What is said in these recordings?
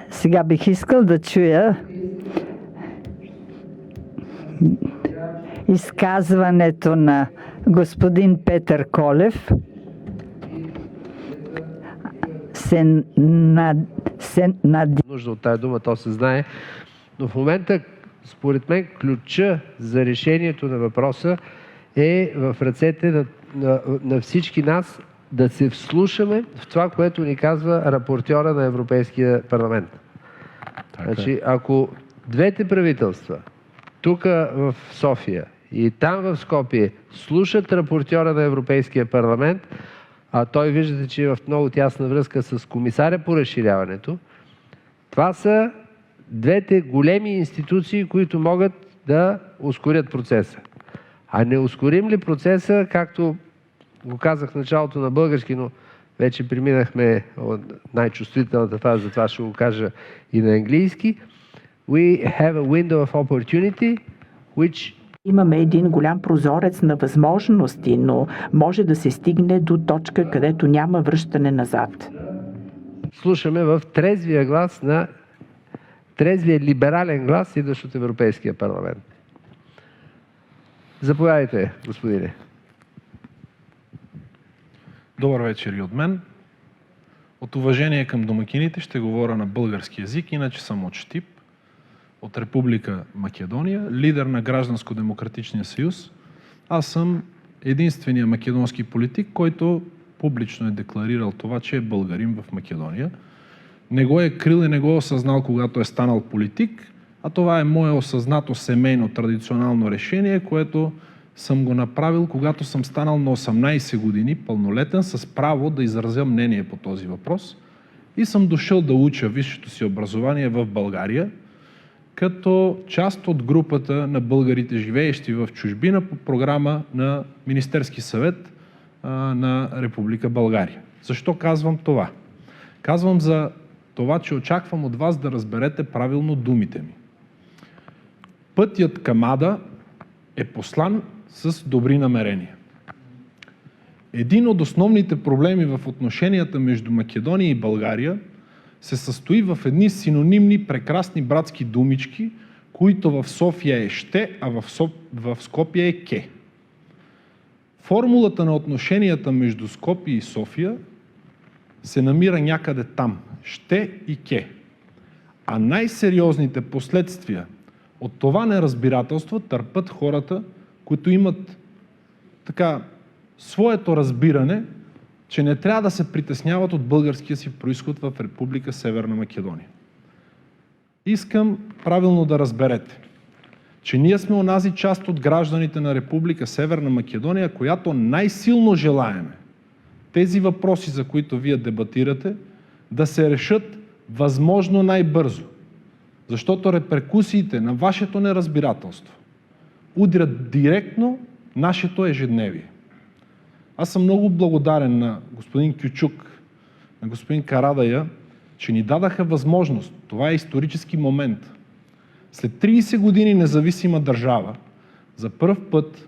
Сега бих искал да чуя изказването на господин Петър Колев. Нужда от тая дума, то се знае. Но в момента, според мен, ключа за решението на въпроса е в ръцете на всички нас да се вслушаме в това, което ни казва рапортьора на Европейския парламент. Значи, ако двете правителства, тук в София и там в Скопие, слушат рапортьора на Европейския парламент, а той виждате, че е в много тясна връзка с комисаря по разширяването, това са двете големи институции, които могат да ускорят процеса. А не ускорим ли процеса, както го казах в началото на български, но вече преминахме от най-чувствителната фаза, затова ще го кажа и на английски. We have a window of opportunity, which... Имаме един голям прозорец на възможности, но може да се стигне до точка, където няма връщане назад. Слушаме в трезвия глас на трезвия либерален глас, идващ от Европейския парламент. Заповядайте, господине. Добър вечер и от мен. От уважение към домакините ще говоря на български език, иначе съм от Щип, от Република Македония, лидер на Гражданско-демократичния съюз. Аз съм единствения македонски политик, който публично е декларирал това, че е българин в Македония. Не го е крил и не го е осъзнал, когато е станал политик, а това е мое осъзнато семейно традиционално решение, което съм го направил, когато съм станал на 18 години, пълнолетен, с право да изразя мнение по този въпрос и съм дошъл да уча висшето си образование в България, като част от групата на българите, живеещи в чужбина, по програма на Министерски съвет на Република България. Защо казвам това? Казвам за това, че очаквам от вас да разберете правилно думите ми. Пътят към ада е послан с добри намерения. Един от основните проблеми в отношенията между Македония и България се състои в едни синонимни, прекрасни братски думички, които в София е ще, а в Скопие е ке. Формулата на отношенията между Скопие и София се намира някъде там – ще и ке. А най-сериозните последствия от това неразбирателство търпят хората, които имат така своето разбиране, че не трябва да се притесняват от българския си произход в Република Северна Македония. Искам правилно да разберете, че ние сме онази част от гражданите на Република Северна Македония, която най-силно желаеме тези въпроси, за които вие дебатирате, да се решат възможно най-бързо. Защото реперкусиите на вашето неразбирателство удрят директно нашето ежедневие. Аз съм много благодарен на господин Кючук, на господин Карадая, че ни дадаха възможност. Това е исторически момент. След 30 години независима държава, за пръв път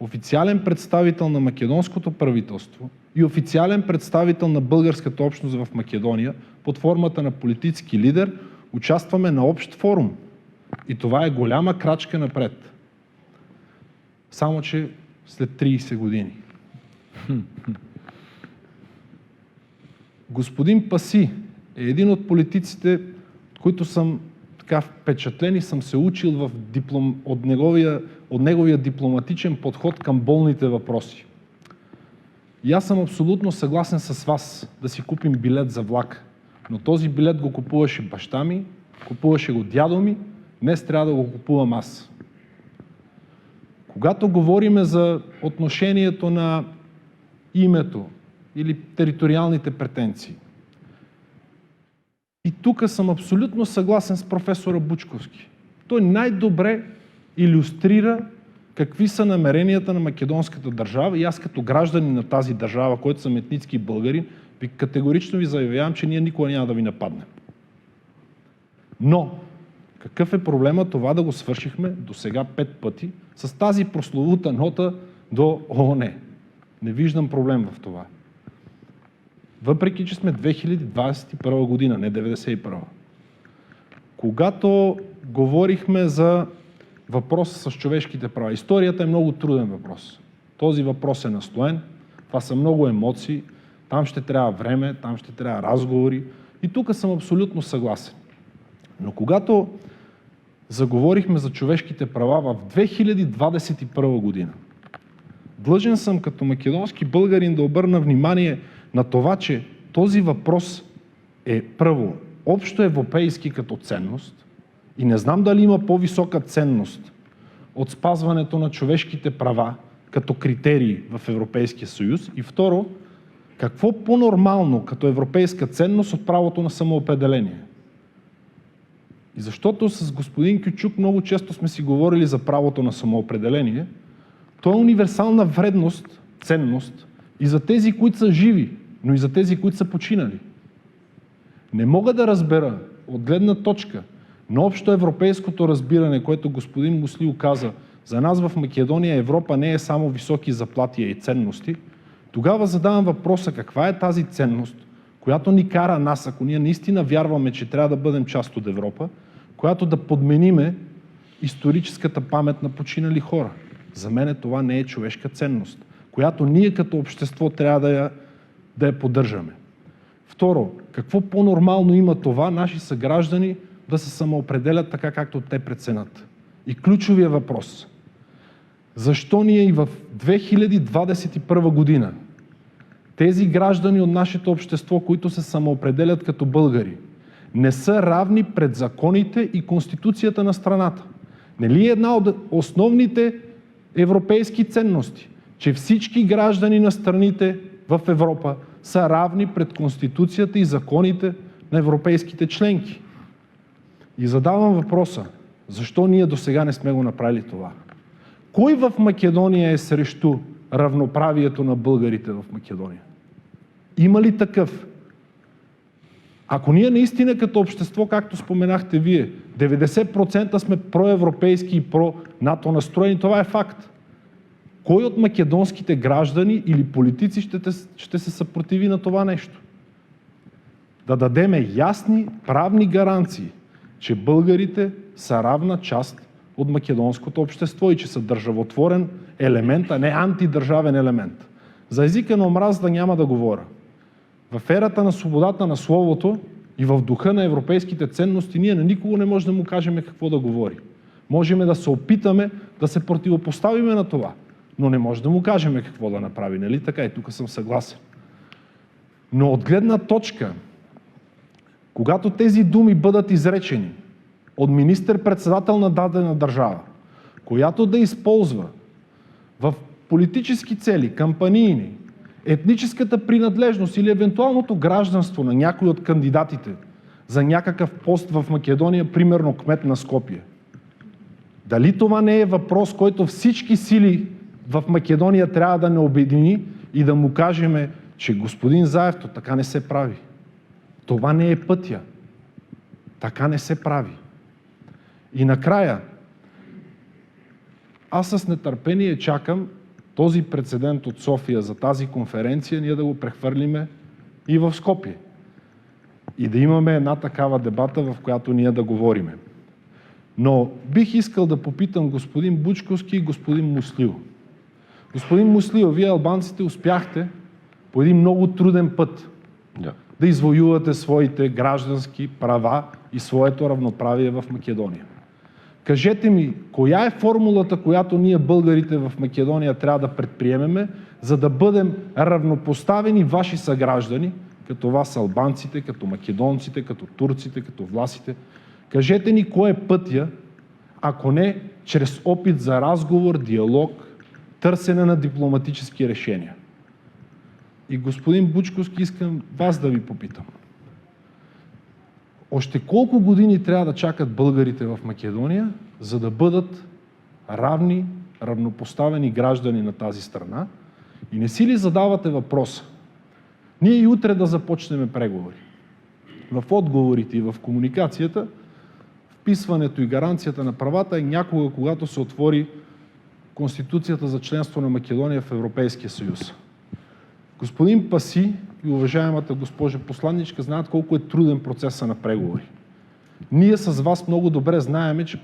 официален представител на македонското правителство и официален представител на българската общност в Македония под формата на политически лидер участваме на общ форум. И това е голяма крачка напред. Само че след 30 години. Господин Паси е един от политиците, които съм така впечатлен и съм се учил от неговия дипломатичен подход към болните въпроси. И аз съм абсолютно съгласен с вас да си купим билет за влак. Но този билет го купуваше баща ми, купуваше го дядо ми, днес трябва да го купувам аз. Когато говорим за отношението на името или териториалните претенции, и тук съм абсолютно съгласен с професора Бучковски. Той най-добре илюстрира какви са намеренията на македонската държава и аз като гражданин на тази държава, който съм етнически българин, категорично ви заявявам, че ние никога няма да ви нападнем. Но какъв е проблема това да го свършихме до сега 5 пъти с тази прословута нота до ООН? Не виждам проблем в това. въпреки че сме 2021 година, не 1991. Когато говорихме за въпроса с човешките права, историята е много труден въпрос. Този въпрос е настоен, това са много емоции, там ще трябва време, там ще трябва разговори и тук съм абсолютно съгласен. Но когато заговорихме за човешките права в 2021 година, длъжен съм като македонски българин да обърна внимание на това, че този въпрос е първо общо европейски като ценност и не знам дали има по-висока ценност от спазването на човешките права като критерии в Европейския съюз и второ, какво по-нормално като европейска ценност от правото на самоопределение. И защото с господин Кючук много често сме си говорили за правото на самоопределение, то е универсална вредност, ценност и за тези, които са живи, но и за тези, които са починали. Не мога да разбера от гледна точка на общо европейското разбиране, което господин Муслил каза, за нас в Македония Европа не е само високи заплати и ценности, тогава задавам въпроса каква е тази ценност, която ни кара нас, ако ние наистина вярваме, че трябва да бъдем част от Европа, която да подмениме историческата памет на починали хора. За мен това не е човешка ценност, която ние като общество трябва да я поддържаме. Второ, какво по-нормално има това наши съграждани да се самоопределят така, както те преценят? И ключовия въпрос. Защо ние и в 2021 година тези граждани от нашето общество, които се самоопределят като българи, не са равни пред законите и Конституцията на страната? Не ли е една от основните европейски ценности, че всички граждани на страните в Европа са равни пред Конституцията и законите на европейските членки? И задавам въпроса, защо ние досега не сме го направили това? Кой в Македония е срещу равноправието на българите в Македония? Има ли такъв? Ако ние наистина като общество, както споменахте вие, 90% сме проевропейски и про-НАТО настроени, това е факт. Кой от македонските граждани или политици ще се съпротиви на това нещо? Да дадеме ясни правни гаранции, че българите са равна част от македонското общество и че са държавотворен елемент, а не антидържавен елемент. За езика на омразата няма да говоря. В ерата на свободата на словото и в духа на европейските ценности ние на никого не можем да му кажем какво да говори. Можем да се опитаме да се противопоставиме на това, но не може да му кажем какво да направи, нали така? И тук съм съгласен. Но от гледна точка, когато тези думи бъдат изречени от министър-председател на дадена държава, която да използва в политически цели, кампанийни, етническата принадлежност или евентуалното гражданство на някой от кандидатите за някакъв пост в Македония, примерно кмет на Скопие. Дали това не е въпрос, който всички сили в Македония трябва да не обедини и да му кажем, че господин Заев, то така не се прави. Това не е пътя. Така не се прави. И накрая, аз с нетърпение чакам този прецедент от София за тази конференция ние да го прехвърлиме и в Скопие. И да имаме една такава дебата, в която ние да говориме. Но бих искал да попитам господин Бучковски и господин Муслил. Господин Муслил, вие албанците успяхте по един много труден път да извоювате своите граждански права и своето равноправие в Македония. Кажете ми, коя е формулата, която ние българите в Македония трябва да предприемеме, за да бъдем равнопоставени ваши съграждани, като вас албанците, като македонците, като турците, като власите. Кажете ни кой е пътя, ако не чрез опит за разговор, диалог, търсене на дипломатически решения. И господин Бучковски, искам вас да ви попитам. Още колко години трябва да чакат българите в Македония, за да бъдат равни, равнопоставени граждани на тази страна? И не си ли задавате въпроса? Ние и утре да започнем преговори. В отговорите и в комуникацията, вписването и гаранцията на правата е някога, когато се отвори Конституцията за членство на Македония в Европейския съюз. Господин Паси и уважаемата госпожа посланничка знаят колко е труден процесът на преговори. Ние с вас много добре знаеме, че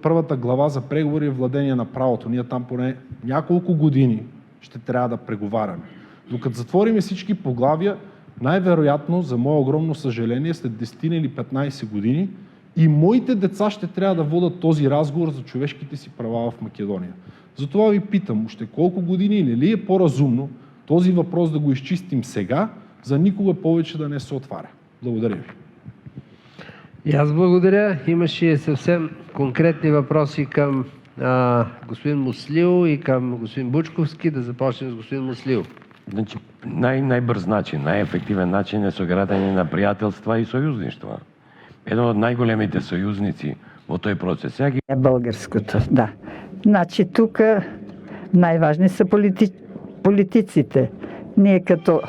първата глава за преговори е владение на правото. Ние там поне няколко години ще трябва да преговаряме. Докато затворим всички поглавия, най-вероятно, за мое огромно съжаление, след 10 или 15 години и моите деца ще трябва да водят този разговор за човешките си права в Македония. Затова ви питам, още колко години или ли е по-разумно този въпрос да го изчистим сега, за никога повече да не се отваря. Благодаря ви. И аз благодаря. Имаше съвсем конкретни въпроси към господин Муслил и към господин Бучковски. Да започнем с господин Муслил. Значи, най-бърз начин, най-ефективен начин е съграждане на приятелства и съюзничества. Едно от най-големите съюзници в този процес. Всяки Е българското, да. Значи тук най-важни са политиците. Ние като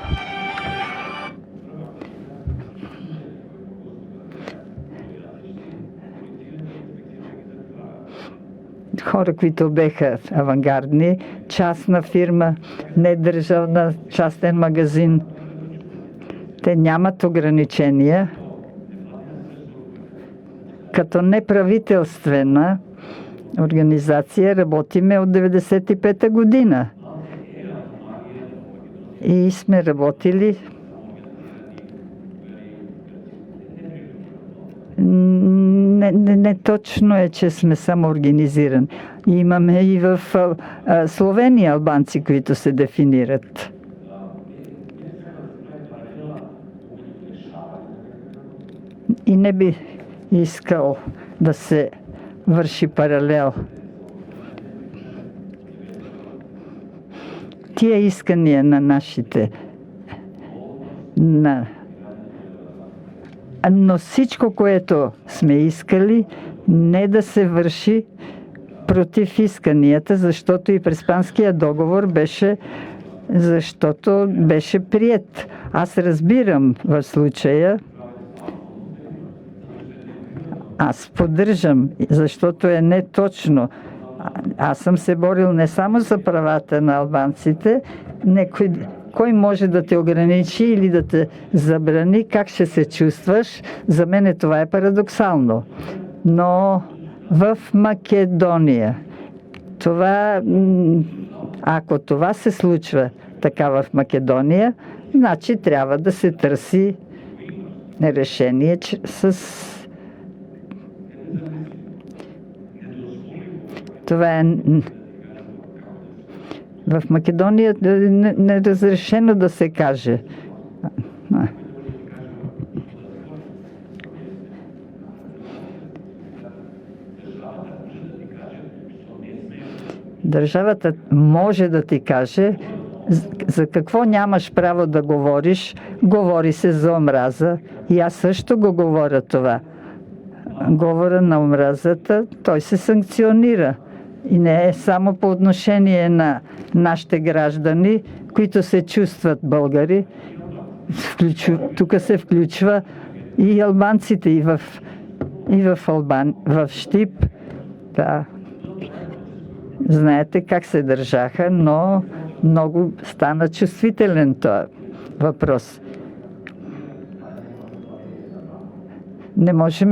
хора, които беха авангардни, частна фирма, недържавна, частен магазин, те нямат ограничения. Като неправителствена организация работиме от 1995 година. И сме работили не точно е, че сме самоорганизирани. Имаме и в Словения албанци, които се дефинират. И не би искал да се върши паралел. Тия искания на нашите но всичко, което сме искали, не да се върши против исканията, защото и Преспанския договор беше приет. Аз разбирам в случая, аз поддържам, защото е неточно. Аз съм се борил не само за правата на албанците, кой може да те ограничи или да те забрани, как ще се чувстваш. За мен това е парадоксално. Но в Македония, ако това се случва така в Македония, значи трябва да се търси решение това е в Македония неразрешено да се каже. Държавата може да ти каже за какво нямаш право да говориш. Говори се за омраза. И аз също го говоря това. Говора на омразата, той се санкционира. И не е само по отношение на нашите граждани, които се чувстват българи. Тук се включва и албанците, и в Щип. Да. Знаете как се държаха, но много стана чувствителен този въпрос. Не можем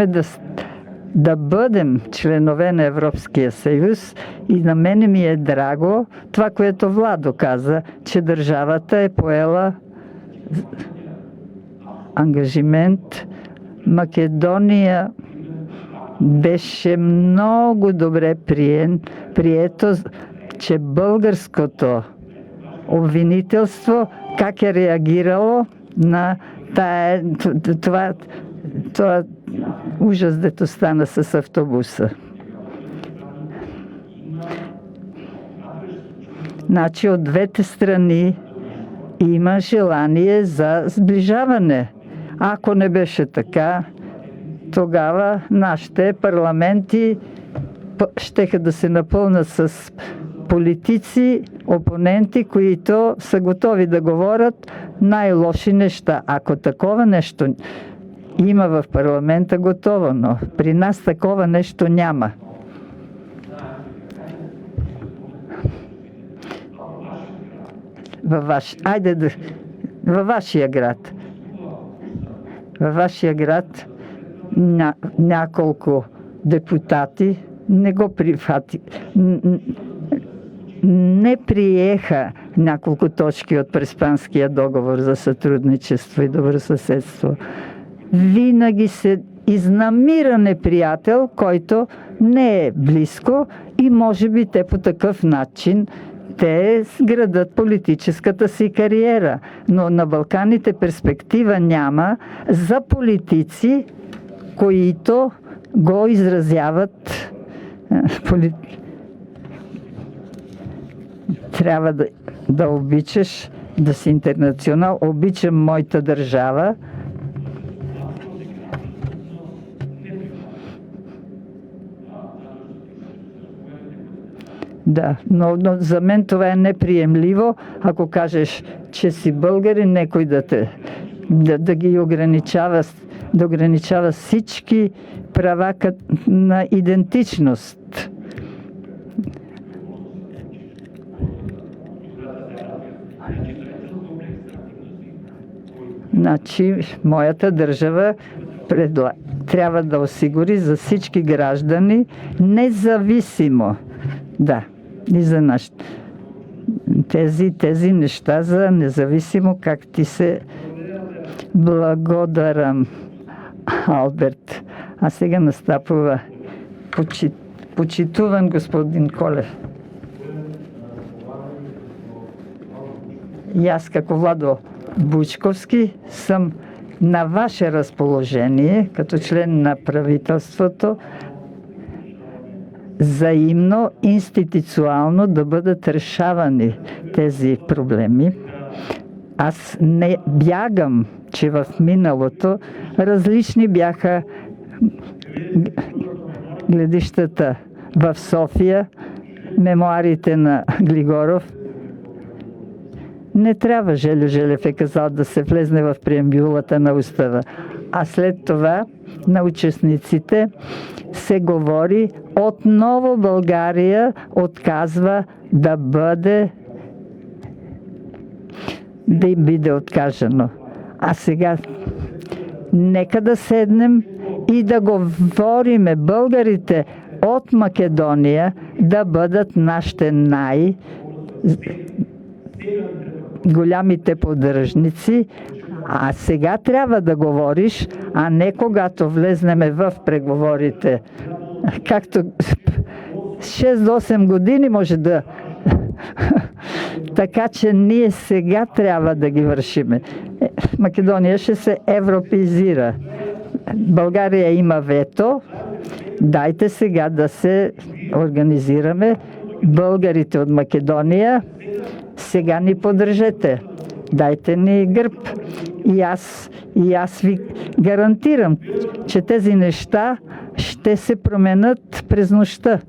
да бъдем членове на Европейския съюз и на мене ми е драго това, което Владо каза, че държавата е поела ангажимент. Македония беше много добре прието, че българското обвинителство как е реагирало на това ужас, дето стана с автобуса. Значи от двете страни има желание за сближаване. Ако не беше така, тогава нашите парламенти щеха да се напълнят с политици, опоненти, които са готови да говорят най-лоши неща. Ако такова нещо има в парламента, готово, но при нас такова нещо няма. във вашия град. Във вашия град няколко депутати не приеха няколко точки от Преспанския договор за сътрудничество и добросъседство. Винаги се изнамира неприятел, който не е близко и може би те по такъв начин те градат политическата си кариера. Но на Балканите перспектива няма за политици, които го изразяват. Трябва да обичаш, да си интернационал. Обичам моята държава. Да, но за мен това е неприемливо, ако кажеш, че си българин, некой да ги ограничава, да ограничава всички права на идентичност. Значи, моята държава трябва да осигури за всички граждани независимо. Да, и за тези неща за независимо как ти се благодарам, Алберт. А сега настъпва почитуван господин Колев. И аз, като Владо Бучковски, съм на ваше разположение, като член на правителството, взаимно, институционално да бъдат решавани тези проблеми. Аз не бягам, че в миналото различни бяха гледищата в София, мемуарите на Глигоров. Не трябва, Желю Желев е казал, да се влезне в преамбюлата на устава. А след това на участниците се говори, отново България отказва да им биде откажено. А сега нека да седнем и да говориме българите от Македония да бъдат нашите голямите поддръжници, а сега трябва да говориш, а не когато влезнеме в преговорите. Както 6-8 години може да... Така че ние сега трябва да ги вършиме. Македония ще се европеизира. България има вето. Дайте сега да се организираме. Българите от Македония сега ни поддържете. Дайте ни гръб. И аз ви гарантирам, че тези неща ще се променят през нощта.